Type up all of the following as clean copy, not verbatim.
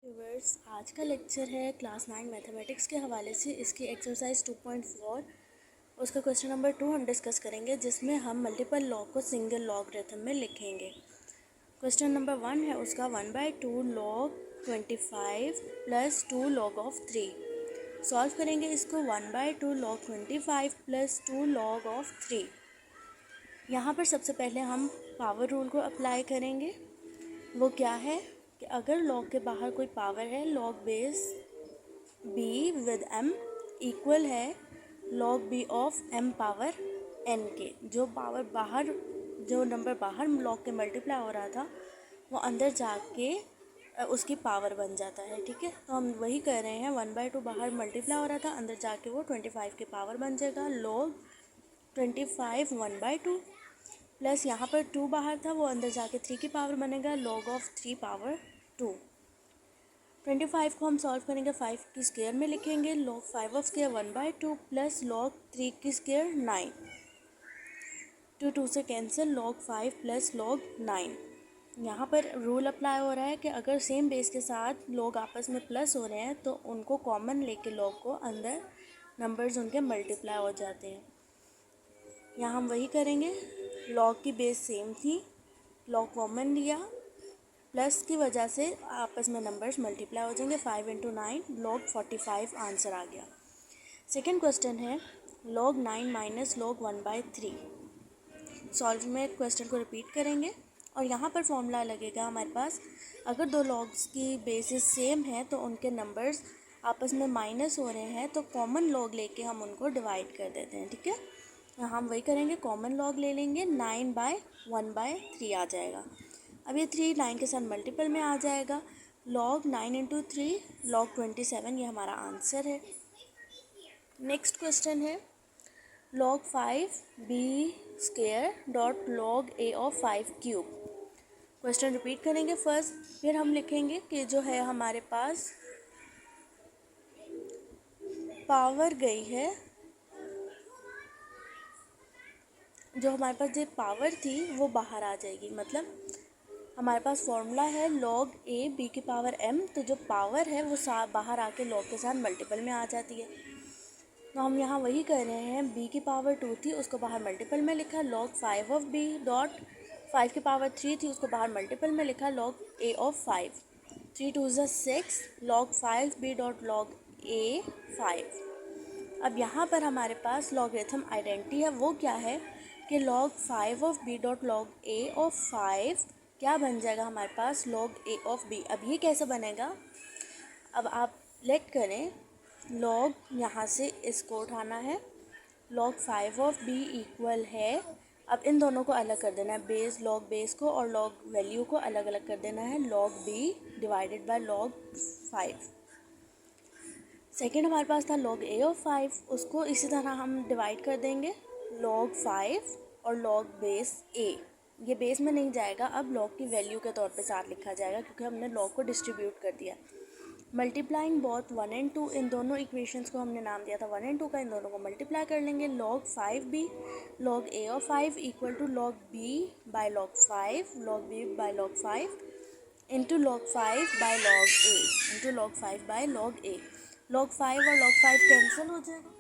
Viewers, आज का lecture है क्लास 9 मैथमेटिक्स के हवाले से। इसकी एक्सरसाइज 2.4 उसका क्वेश्चन नंबर 2 हम डिस्कस करेंगे, जिसमें हम मल्टीपल लॉग को सिंगल लॉगरिथम में लिखेंगे। क्वेश्चन नंबर 1 है उसका 1/2 log 25 plus 2 log of 3। Solve करेंगे इसको 1/2 log 25 प्लस 2 log ऑफ 3। यहाँ पर सबसे पहले हम पावर रूल को अप्लाई करेंगे। वो क्या है कि अगर लॉग के बाहर कोई पावर है, log base b with m equal है log b of m power n के। जो नंबर बाहर लॉग के मल्टीप्लाई हो रहा था वो अंदर जाके उसकी पावर बन जाता है। ठीक है, तो हम वही कर रहे हैं। 1/2 बाहर मल्टीप्लाई हो रहा था, अंदर जाके वो 25 की पावर बन जाएगा। लॉग 25 1/2 प्लस यहाँ पर 2 बाहर था, वो अंदर जाके 3 की पावर बनेगा। Log of 3 power 2। 25 को हम सॉल्व करेंगे 5 की स्क्वायर में लिखेंगे। Log 5 of square 1/2 plus log 3 की स्क्वायर 9। 2 से कैंसिल, लॉग 5 प्लस लॉग 9। यहाँ पर रूल अप्लाई हो रहा है कि अगर सेम बेस के साथ लॉग आपस में प्लस हो रहे हैं तो उनको कॉमन लेके लॉग को अंदर नंबर्स उनके मल्टीप्लाई हो जाते हैं। यहाँ हम वही करेंगे। लॉग की बेस सेम थी, लॉग कॉमन लिया, प्लस की वजह से आपस में नंबर्स मल्टीप्लाई हो जाएंगे। 5 × 9 log 45 आंसर आ गया। सेकेंड क्वेश्चन है log 9 माइनस log 1/3। सॉल्व में क्वेश्चन को रिपीट करेंगे और यहाँ पर फॉर्मूला लगेगा हमारे पास। अगर दो लॉग्स की बेसिस सेम है तो उनके नंबर्स आपस में माइनस हो रहे हैं तो कॉमन लॉग लेके हम उनको डिवाइड कर देते हैं। ठीक है, यहाँ हम वही करेंगे, कॉमन लॉग ले लेंगे। 9/1/3 आ जाएगा। अब ये 3 9 के साथ मल्टीपल में आ जाएगा। log 9 × 3 log 27, ये हमारा आंसर है। नेक्स्ट क्वेश्चन है log 5 b square dot log a of 5 cube. Question repeat करेंगे फर्स्ट, फिर हम लिखेंगे कि जो है हमारे पास पावर गई है, जो हमारे पास जो पावर थी वो बाहर आ जाएगी। मतलब हमारे पास फॉर्मूला है log a b की पावर m, तो जो पावर है वो बाहर आके log के साथ मल्टीपल में आ जाती है। तो हम यहाँ वही कर रहे हैं। b की पावर 2 थी, उसको बाहर मल्टीपल में लिखा। log 5 ऑफ b डॉट 5 की पावर 3 थी, उसको बाहर मल्टीपल में लिखा। log a of 5, 3 2 6 log 5 b dot log a 5। अब यहाँ पर हमारे पास लॉगरिथम आइडेंटिटी है। वो क्या है कि log 5 of b dot log a of 5 क्या बन जाएगा हमारे पास, log a ऑफ b। अब ये कैसे बनेगा, अब आप लेट करें। log यहाँ से इसको उठाना है। log 5 ऑफ b इक्वल है, अब इन दोनों को अलग कर देना है, बेस log बेस को और log वैल्यू को अलग अलग कर देना है। log b divided by log 5। Second हमारे पास था log a ऑफ 5, उसको इसी तरह हम डिवाइड कर देंगे log 5 और log बेस a। ये बेस में नहीं जाएगा, अब log की वैल्यू के तौर पे साथ लिखा जाएगा क्योंकि हमने log को डिस्ट्रीब्यूट कर दिया। मल्टीप्लाइंग बोथ 1 और 2, इन दोनों इक्वेशंस को हमने नाम दिया था 1 और 2 का, इन दोनों को मल्टीप्लाई कर लेंगे। log 5b log a of 5 equal to log b by log 5 log b by log 5 into log 5 by log a into log 5 by log a। log 5 और log 5 कैंसिल हो जाएगा,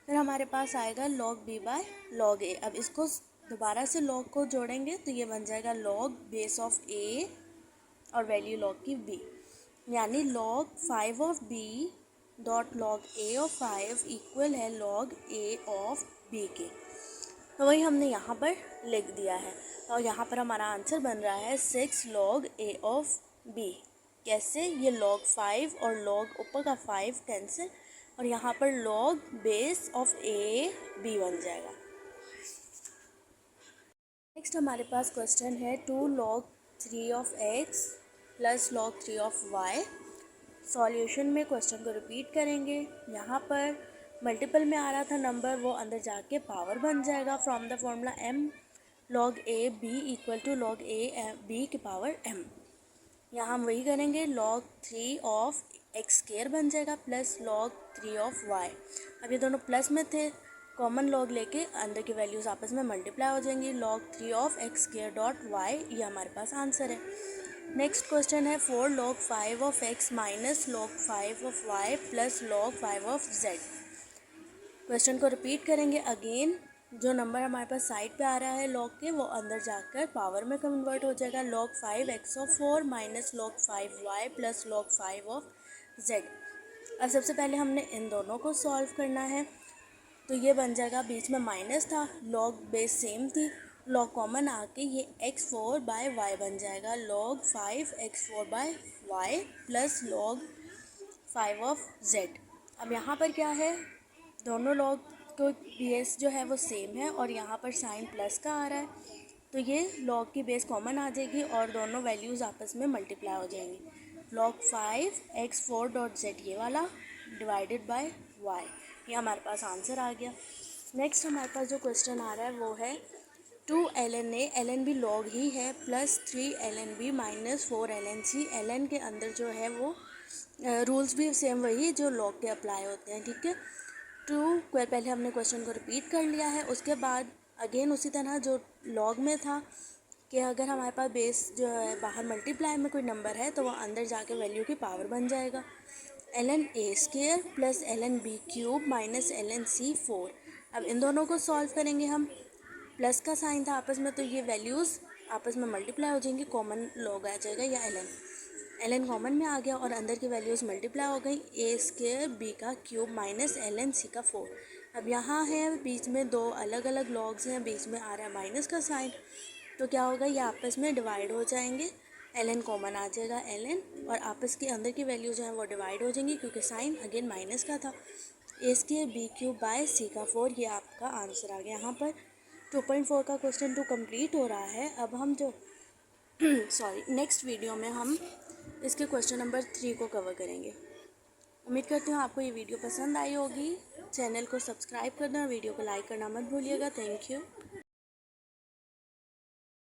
फिर हमारे पास आएगा log b by log a। अब इसको दोबारा से log को जोड़ेंगे तो ये बन जाएगा log बेस ऑफ a और वैल्यू log की b, यानी log 5 of b dot log a of 5 equal है log a ऑफ b के। तो वही हमने यहाँ पर लिख दिया है और यहाँ पर हमारा आंसर बन रहा है 6 log a ऑफ b। कैसे, ये log 5 और log ऊपर का 5 कैंसिल और यहाँ पर log base of a b बन जाएगा। नेक्स्ट हमारे पास क्वेश्चन है 2 log 3 of x plus log 3 of y। Solution में क्वेश्चन को रिपीट करेंगे। यहाँ पर मल्टीपल में आ रहा था नंबर, वो अंदर जाके पावर बन जाएगा from the formula m log a b equal to log a b की पावर m। यहाँ हम वही करेंगे, log 3 ऑफ x स्क्वायर बन जाएगा प्लस log 3 ऑफ y। अब ये दोनों प्लस में थे, कॉमन log लेके अंदर की वैल्यूज़ आपस में मल्टीप्लाई हो जाएंगी। log 3 of x square dot y, ये हमारे पास आंसर है। नेक्स्ट क्वेश्चन है 4 log 5 of x minus log 5 of y plus log 5 of z। Question को रिपीट करेंगे अगेन। जो नंबर हमारे पास साइड पे आ रहा है log के, वो अंदर जाकर पावर में कन्वर्ट हो जाएगा। log 5 x of 4 minus log 5 y plus log 5 of z। अब सबसे पहले हमने इन दोनों को सॉल्व करना है, तो ये बन जाएगा, बीच में माइनस था, log बेस सेम थी, log कॉमन आके ये x4 बाय y बन जाएगा। log 5 x4 by y plus log 5 of z। अब यहाँ पर क्या है, दोनों log को बेस जो है वो सेम है और यहाँ पर साइन प्लस का आ रहा है, तो ये log की बेस कॉमन आ जाएगी और दोनों वैल्यूज़ आपस में मल्टीप्लाई हो जाएंगी। log 5 x4 डॉट z ये वाला डिवाइडेड बाय y, ये हमारे पास आंसर आ गया। नेक्स्ट हमारे पास जो क्वेश्चन आ रहा है वो है 2 ln a, ln b log ही है, plus 3 ln b minus 4 ln c। ln के अंदर जो है वो रूल्स भी सेम वही जो log के अप्लाई होते हैं, ठीक है। पहले हमने क्वेश्चन को रिपीट कर लिया है, उसके बाद अगेन उसी तरह जो log में था कि अगर हमारे पास बेस जो है बाहर मल्टीप्लाई में कोई नंबर है तो वो अंदर जाके वैल्यू की पावर बन जाएगा। ln a square plus ln b cube minus ln c 4। अब इन दोनों को सॉल्व करेंगे हम, प्लस का साइन था आपस में तो ये वैल्यूज़ आपस में मल्टीप्लाई हो जाएंगी, कॉमन log आ जाएगा या ln कॉमन में आ गया और अंदर की वैल्यूज़ मल्टीप्लाई हो गई। a स्क्वायर b का क्यूब माइनस ln c का 4। अब यहाँ है बीच में दो अलग अलग लॉग्स हैं, बीच में आ रहा है माइनस का साइन, तो क्या होगा, ये आपस में डिवाइड हो जाएंगे, ln कॉमन आ जाएगा ln और आपस के अंदर की वैल्यू जो है वो डिवाइड हो जाएंगी क्योंकि साइन अगेन माइनस का था। a square b cube by c का 4, ये आपका आंसर आ गया। यहाँ पर 2.4 का क्वेश्चन 2 कंप्लीट हो रहा है। अब हम जो नेक्स्ट वीडियो में हम इसके क्वेश्चन नंबर 3 को कवर करेंगे। उम्मीद करती हूँ आपको ये वीडियो पसंद आई होगी। चैनल को सब्सक्राइब करना और वीडियो को लाइक करना मत भूलिएगा। Thank you.